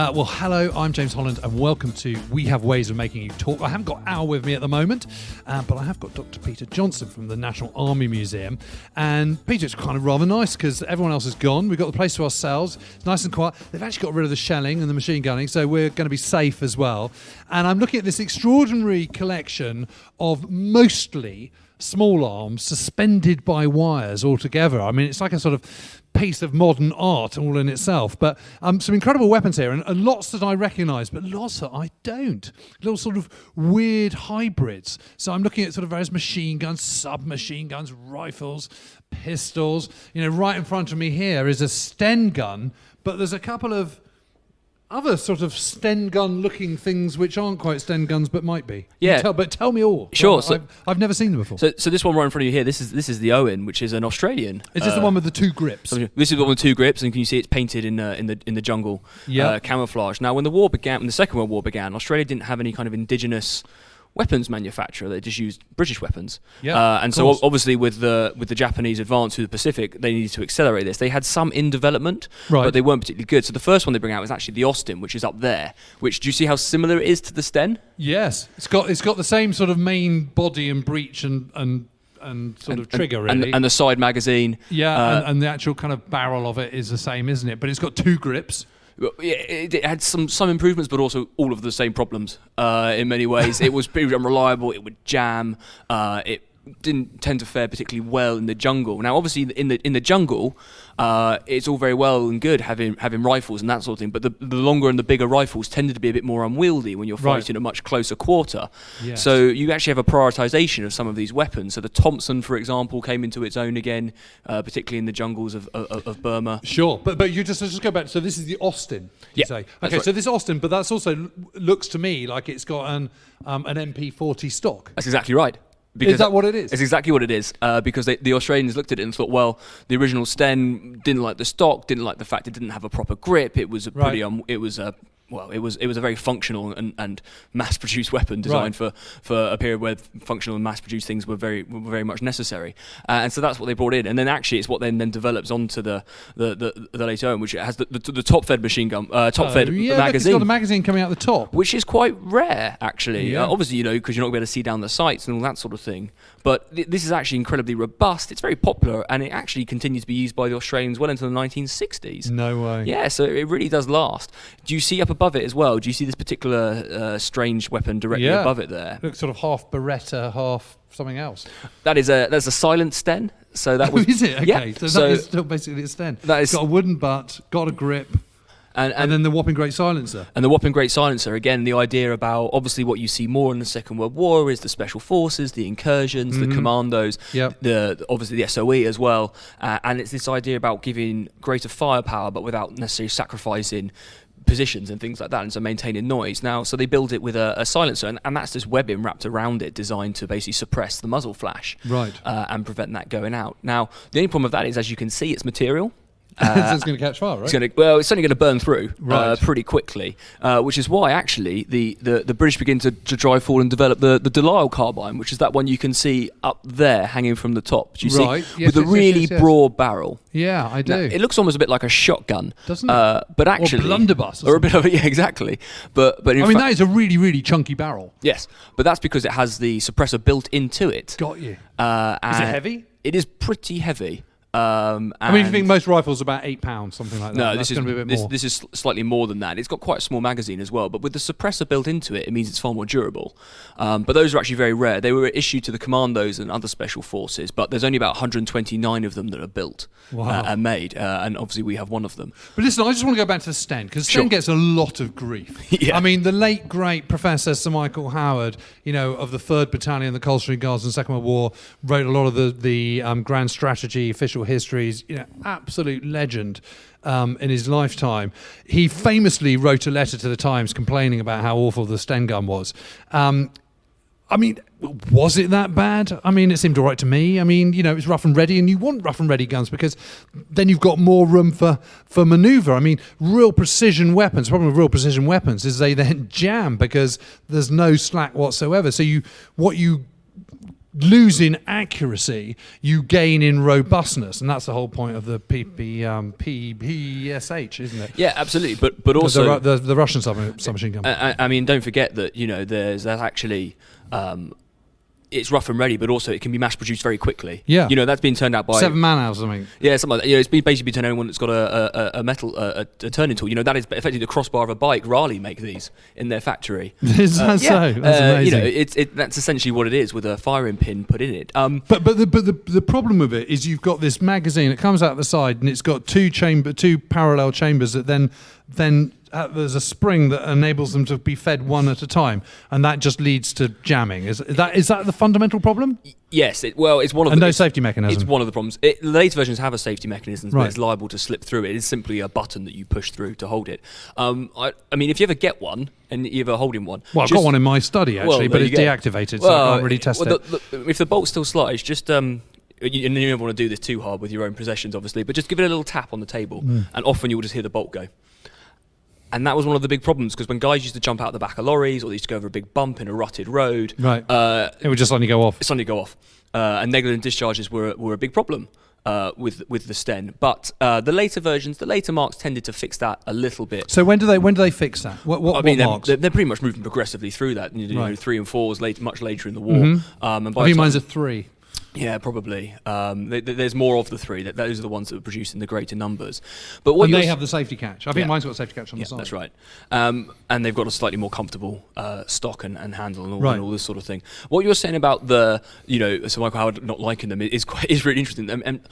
Well, hello, I'm James Holland, and welcome to We Have Ways of Making You Talk. I haven't got Al with me at the moment, but I have got Dr. Peter Johnston from the National Army Museum. And Peter's kind of rather nice because everyone else is gone. We've got the place to ourselves. It's nice and quiet. They've actually got rid of the shelling and the machine gunning, so we're going to be safe as well. And I'm looking at this extraordinary collection of mostly small arms suspended by wires all together. I mean, it's like a sort of piece of modern art all in itself, but some incredible weapons here, and lots that I recognise, but lots that I don't. Little sort of weird hybrids. So I'm looking at sort of various machine guns, submachine guns, rifles, pistols. You know, right in front of me here is a Sten gun, but there's a couple of other sort of Sten gun looking things which aren't quite Sten guns but might be. Yeah. But tell me all. Sure. I've never seen them before. So this one right in front of you here, this is the Owen, which is an Australian. Is this the one with the two grips? This is the one with two grips, and can you see it's painted in the jungle, camouflage. Now, when the Second World War began, Australia didn't have any kind of indigenous weapons manufacturer. They just used British weapons. And so obviously with the Japanese advance through the Pacific, they needed to accelerate this. They had some in development, but they weren't particularly good. So the first one they bring out is actually the Austin, which is up there. Which, do you see how similar it is to the Sten? Yes. It's got the same sort of main body and breech and sort of trigger, really. And the side magazine. And the actual kind of barrel of it is the same, isn't it? But it's got two grips. It had some improvements, but also all of the same problems in many ways. It was pretty unreliable. It would jam. It didn't tend to fare particularly well in the jungle. Now, obviously, in the jungle, it's all very well and good having rifles and that sort of thing. But the longer and the bigger rifles tended to be a bit more unwieldy when you're fighting a much closer quarter. Yes. So you actually have a prioritisation of some of these weapons. So the Thompson, for example, came into its own again, particularly in the jungles of Burma. Sure, but you just go back. So this is the Austin. You say. Okay, right. So this Austin, but that's also looks to me like it's got an MP40 stock. That's exactly right. Is that what it is? It's exactly what it is, because the Australians looked at it and thought, well, the original Sten didn't like the stock, didn't like the fact it didn't have a proper grip. It was a pretty, it was a very functional and mass-produced weapon designed for a period where functional and mass-produced things were very much necessary, and so that's what they brought in. And then actually, it's what then develops onto the later Owen, which has the top-fed machine gun, top-fed magazine. It's got a magazine coming out the top, which is quite rare, actually. Obviously, because you're not going to be able to see down the sights and all that sort of thing. But this is actually incredibly robust. It's very popular, and it actually continues to be used by the Australians well into the 1960s. No way. Yeah, so it really does last. Do you see up above it as well? Do you see this particular strange weapon directly above it there? Looks sort of half Beretta, half something else. That's a silent Sten. So that was. Is it? Okay. Yeah. So that is still basically a Sten. It's got a wooden butt, got a grip. And then the whopping great silencer. And the whopping great silencer, again, the idea about, obviously what you see more in the Second World War is the special forces, the incursions, the commandos, obviously the SOE as well. And it's this idea about giving greater firepower, but without necessarily sacrificing positions and things like that, and so maintaining noise. Now, so they build it with a silencer, and that's this webbing wrapped around it, designed to basically suppress the muzzle flash, and prevent that going out. Now, the only problem with that is, as you can see, it's material. It's going to catch fire, right? It's only going to burn through pretty quickly, which is why actually the British begin to drive forward and develop the Delisle carbine, which is that one you can see up there hanging from the top. Do you see? With a really broad barrel. Yeah, I do. Now, it looks almost a bit like a shotgun, doesn't it? But actually, or blunderbuss, or a bit of it. Yeah, exactly. But I mean, that is a really, really chunky barrel. Yes, but that's because it has the suppressor built into it. Got you. Is it heavy? It is pretty heavy. I mean, you think most rifles are about £8, something like that. No, this is going to be a bit more. This is slightly more than that. It's got quite a small magazine as well, but with the suppressor built into it, it means it's far more durable. But those are actually very rare. They were issued to the commandos and other special forces, but there's only about 129 of them that are built and made, and obviously we have one of them. But listen, I just want to go back to Sten, because Sten gets a lot of grief. I mean, the late, great Professor Sir Michael Howard, of the 3rd Battalion, the Coldstream Guards in the Second World War, wrote a lot of the grand strategy, official histories, absolute legend in his lifetime. He famously wrote a letter to the Times complaining about how awful the Sten gun was. I mean, was it that bad? I mean, it seemed all right to me. I mean, it's rough and ready, and you want rough and ready guns because then you've got more room for manoeuvre. I mean, real precision weapons, the problem with real precision weapons is they then jam because there's no slack whatsoever. So what you lose in accuracy, you gain in robustness, and that's the whole point of the PPSH, isn't it? Yeah, absolutely. But also the Russian submachine gun. I mean, don't forget that there's actually. It's rough and ready, but also it can be mass produced very quickly. Yeah, that's been turned out by 7 man-hours, I mean. Yeah, something like that. It's basically turned out one that's got a metal a turning tool. That is effectively the crossbar of a bike. Raleigh make these in their factory. Is that so? That's amazing. That's essentially what it is with a firing pin put in it. But the problem with it is you've got this magazine. It comes out the side and it's got two parallel chambers that then there's a spring that enables them to be fed one at a time, and that just leads to jamming. Is that the fundamental problem? Yes. It's one of no safety mechanism. It's one of the problems. The later versions have a safety mechanism, right, but it's liable to slip through it. It's simply a button that you push through to hold it. I mean, if you ever get one and you're ever holding one, well, I've got one in my study actually, but it's deactivated, so I can't really test it. If the bolt's still slotted, just you never want to do this too hard with your own possessions, obviously, but just give it a little tap on the table, and often you will just hear the bolt go. And that was one of the big problems, because when guys used to jump out the back of lorries, or they used to go over a big bump in a rutted road, right, it would just suddenly go off. And negligent discharges were a big problem with the Sten. But the later versions, the later marks tended to fix that a little bit. So when do they fix that? What marks? They're pretty much moving progressively through that. Right. 3 and 4s much later in the war. Mm-hmm. And I think mine's a 3. Yeah, probably. There's more of the 3. Those are the ones that were produced in the greater numbers. But they have the safety catch. I think mine's got a safety catch on the side. That's right. And they've got a slightly more comfortable stock and handle and all this sort of thing. What you were saying about so Michael Howard not liking them is really interesting. And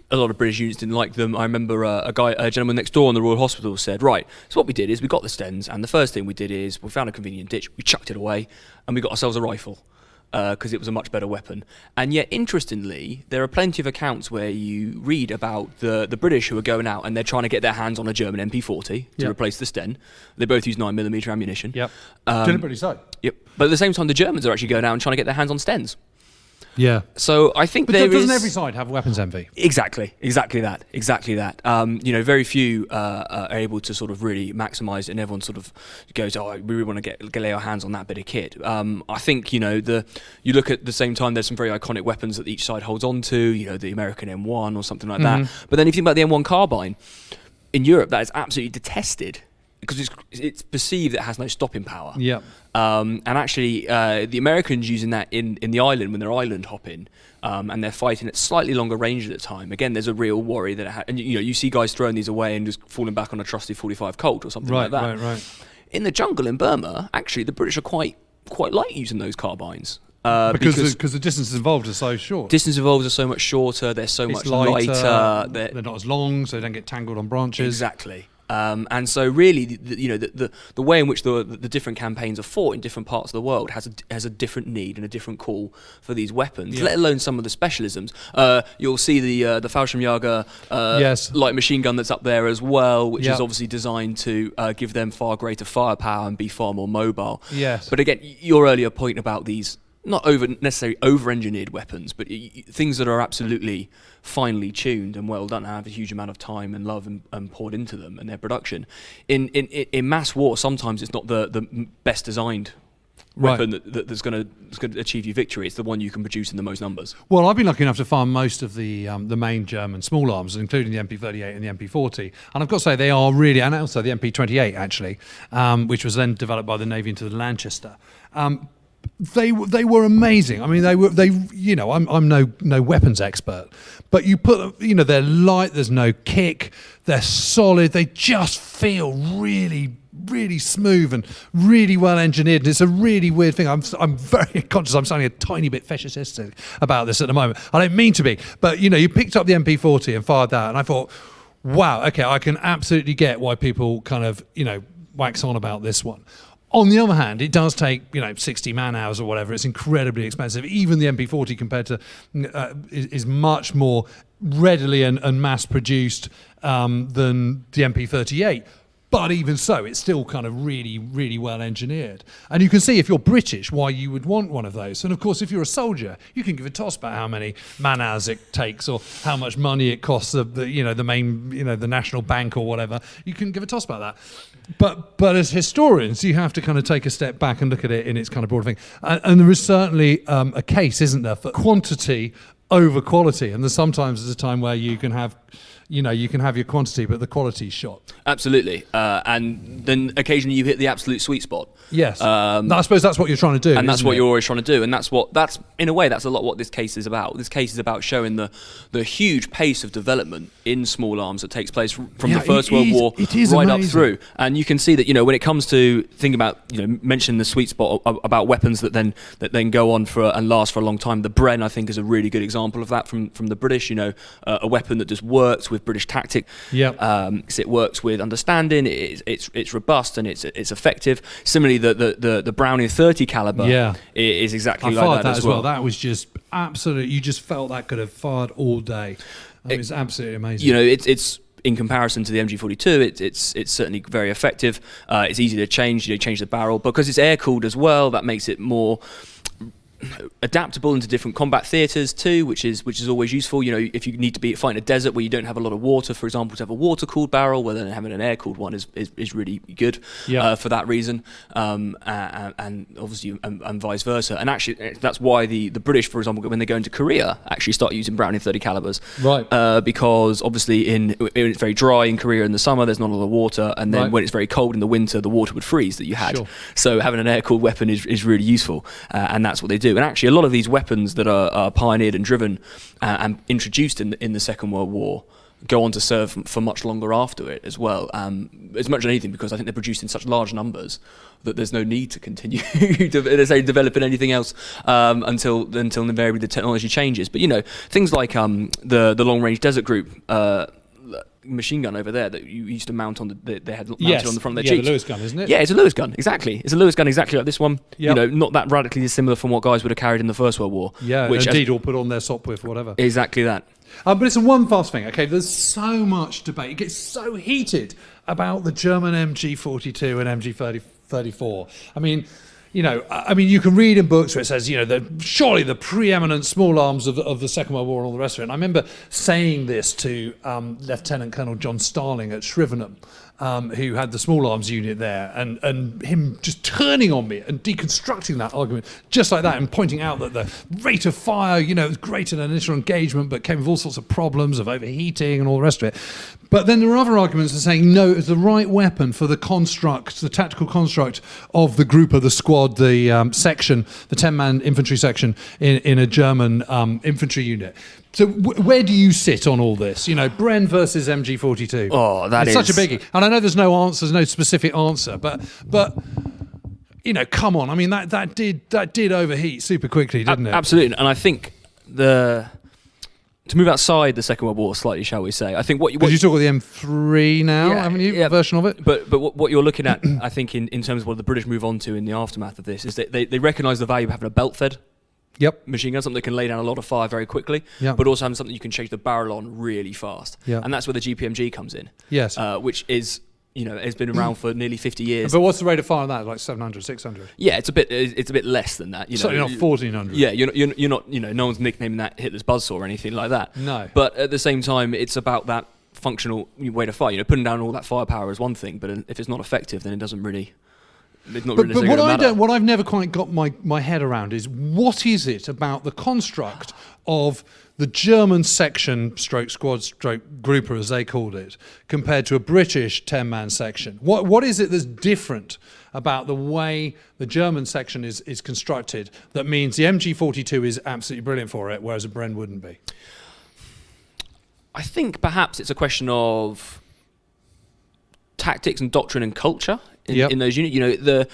a lot of British units didn't like them. I remember a gentleman next door in the Royal Hospital said, right, so what we did is we got the Stens, and the first thing we did is we found a convenient ditch, we chucked it away, and we got ourselves a rifle. Because it was a much better weapon. And yet, interestingly, there are plenty of accounts where you read about the British who are going out and they're trying to get their hands on a German MP40 to replace the Sten. They both use 9mm ammunition. Yep. Deliberately so. Yep. But at the same time, the Germans are actually going out and trying to get their hands on Stens. Yeah. So I think doesn't every side have weapons envy? Exactly that. Very few are able to sort of really maximise it, and everyone sort of goes, "Oh, we really want to lay our hands on that bit of kit." I think you look at the same time. There's some very iconic weapons that each side holds on to. The American M1 or something like that. But then if you think about the M1 carbine in Europe, that is absolutely detested, because it's perceived that it has no stopping power. Yeah. And actually, the Americans using that in the island when they're island hopping, and they're fighting at slightly longer range at the time. Again, there's a real worry that and you see guys throwing these away and just falling back on a trusty 45 Colt or something like that. Right. In the jungle in Burma, actually, the British are quite like using those carbines. Because the distances involved are so short. Distance involved are so much shorter. They're so much lighter. They're not as long, so they don't get tangled on branches. Exactly. And so really, the way in which the different campaigns are fought in different parts of the world has a different need and a different call for these weapons. Let alone some of the specialisms. You'll see the Fallschirmjäger light machine gun that's up there as well, which is obviously designed to give them far greater firepower and be far more mobile. Yes. But again, your earlier point about these not necessarily over-engineered weapons, but things that are absolutely finely tuned and well done, and have a huge amount of time and love and poured into them and their production. In mass war, sometimes it's not the best designed weapon that's going to achieve you victory. It's the one you can produce in the most numbers. Well, I've been lucky enough to farm most of the main German small arms, including the MP38 and the MP40. And I've got to say, they are really, and also the MP28 actually, which was then developed by the Navy into the Lanchester. They were amazing. I mean, I'm no weapons expert, but you put, they're light. There's no kick. They're solid. They just feel really, really smooth and really well engineered. And it's a really weird thing. I'm very conscious. I'm sounding a tiny bit fascistic about this at the moment. I don't mean to be, but you picked up the MP40 and fired that, and I thought, wow, okay, I can absolutely get why people kind of wax on about this one. On the other hand, it does take 60 man-hours or whatever. It's incredibly expensive. Even the MP40 compared to is much more readily and mass-produced than the MP38. But even so, it's still kind of really, really well engineered. And you can see if you're British why you would want one of those. And of course, if you're a soldier, you can give a toss about how many man-hours it takes or how much money it costs the national bank or whatever. You can give a toss about that. But as historians, you have to kind of take a step back and look at it in its kind of broader thing. And there is certainly a case, isn't there, for quantity over quality. And there's sometimes a time where you can have your quantity, but the quality's shot. Absolutely. And then occasionally you hit the absolute sweet spot. Yes. I suppose that's what you're trying to do. And that's what you're always trying to do. And that's in a way, that's a lot what this case is about. This case is about showing the huge pace of development in small arms that takes place from the First World War right up through. And you can see that, when it comes to thinking about, mentioning the sweet spot about weapons that then go on and last for a long time. The Bren, I think, is a really good example of that from the British, a weapon that just works with British tactic. It works with understanding. It's robust and it's effective. Similarly, the Browning 30 caliber is exactly like that as well. That was just absolutely. You just felt that could have fired all day. It was absolutely amazing. It's in comparison to the MG42, it's certainly very effective. It's easy to change. Change the barrel because it's air cooled as well. That makes it more adaptable into different combat theatres too, which is always useful. If you need to be fighting a desert where you don't have a lot of water, for example, to have a water-cooled barrel, well, then having an air-cooled one is really good for that reason, and obviously and vice versa. And actually, that's why the British, for example, when they go into Korea, actually start using Browning 30 calibers, right? Because obviously it's very dry in Korea in the summer, there's not a lot of water, and then when it's very cold in the winter, the water would freeze that you had. Sure. So having an air-cooled weapon is really useful, and that's what they do. And actually, a lot of these weapons that are pioneered and driven and introduced in the Second World War go on to serve for much longer after it as well. As much as anything, because I think they're produced in such large numbers that there's no need to continue developing anything else until invariably the technology changes. But things like the long range desert group. Machine gun over there that you used to mount on they had mounted on the front of their cheeks. The Lewis gun, isn't it? Yeah, it's a Lewis gun, exactly. It's a Lewis gun exactly like this one. Yep. Not that radically dissimilar from what guys would have carried in the First World War. Yeah, which indeed, or put on their Sopwith, whatever. Exactly that. But it's one fast thing. Okay, there's so much debate. It gets so heated about the German MG42 and MG34. You can read in books where it says, surely the preeminent small arms of the Second World War and all the rest of it. And I remember saying this to Lieutenant Colonel John Starling at Shrivenham, who had the small arms unit there, and him just turning on me and deconstructing that argument just like that and pointing out that the rate of fire, was great in initial engagement, but came with all sorts of problems of overheating and all the rest of it. But then there are other arguments that are saying, no, it's the right weapon for the tactical construct of the group of the squad, the section, the 10-man infantry section in a German infantry unit. So where do you sit on all this? Bren versus MG42. Oh, it's such a biggie. And I know there's no specific answer, but come on. I mean, that did overheat super quickly, didn't it? Absolutely. And I think to move outside the Second World War slightly, shall we say? I think because you talk about the M3 now, haven't you? Yeah, version of it. But what you're looking at, I think, in terms of what the British move on to in the aftermath of this, is that they recognise the value of having a belt-fed machine gun, something that can lay down a lot of fire very quickly, but also having something you can change the barrel on really fast. And that's where the GPMG comes in. Yes. Which is, has been around for nearly 50 years. But what's the rate of fire on that? Like 700, 600? Yeah, it's a bit less than that. Certainly not 1400. Yeah, you're not, no one's nicknaming that Hitler's buzzsaw or anything like that. No. But at the same time, it's about that functional way to fire. Putting down all that firepower is one thing, but if it's not effective, then it doesn't really. But what I've never quite got my head around is what is it about the construct of the German section stroke squad stroke grouper, as they called it, compared to a British 10-man section? What is it that's different about the way the German section is constructed that means the MG42 is absolutely brilliant for it, whereas a Bren wouldn't be? I think perhaps it's a question of tactics and doctrine and culture in those units.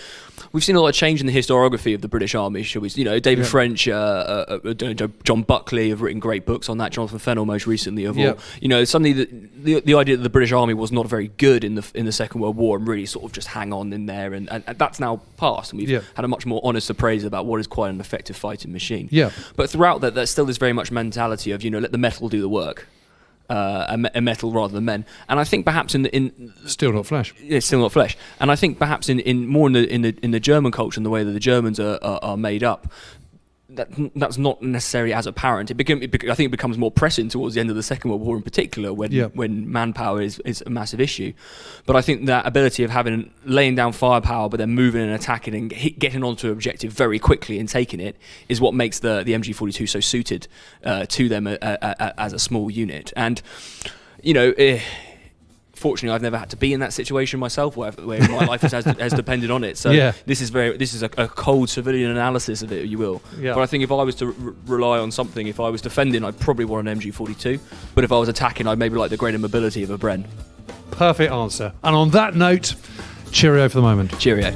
We've seen a lot of change in the historiography of the British Army, shall we? David French, John Buckley have written great books on that. Jonathan Fennell, most recently of all. Suddenly the idea that the British Army was not very good in the Second World War and really sort of just hang on in there, and that's now passed, and we've had a much more honest appraisal about what is quite an effective fighting machine. But throughout that, there still is very much mentality of let the metal do the work. a metal rather than men. And I think perhaps in Still not flesh. it's still not flesh. And I think perhaps in the German culture and the way that the Germans are made up, that's not necessarily as apparent. I think it becomes more pressing towards the end of the Second World War in particular, when manpower is a massive issue. But I think that ability of laying down firepower but then moving and attacking and getting onto an objective very quickly and taking it is what makes the MG42 so suited to them as a small unit. And fortunately, I've never had to be in that situation myself, where my life has depended on it. So this is a cold civilian analysis of it, you will. Yeah. But I think if I was to rely on something, if I was defending, I'd probably want an MG42. But if I was attacking, I'd maybe like the greater mobility of a Bren. Perfect answer. And on that note, cheerio for the moment. Cheerio.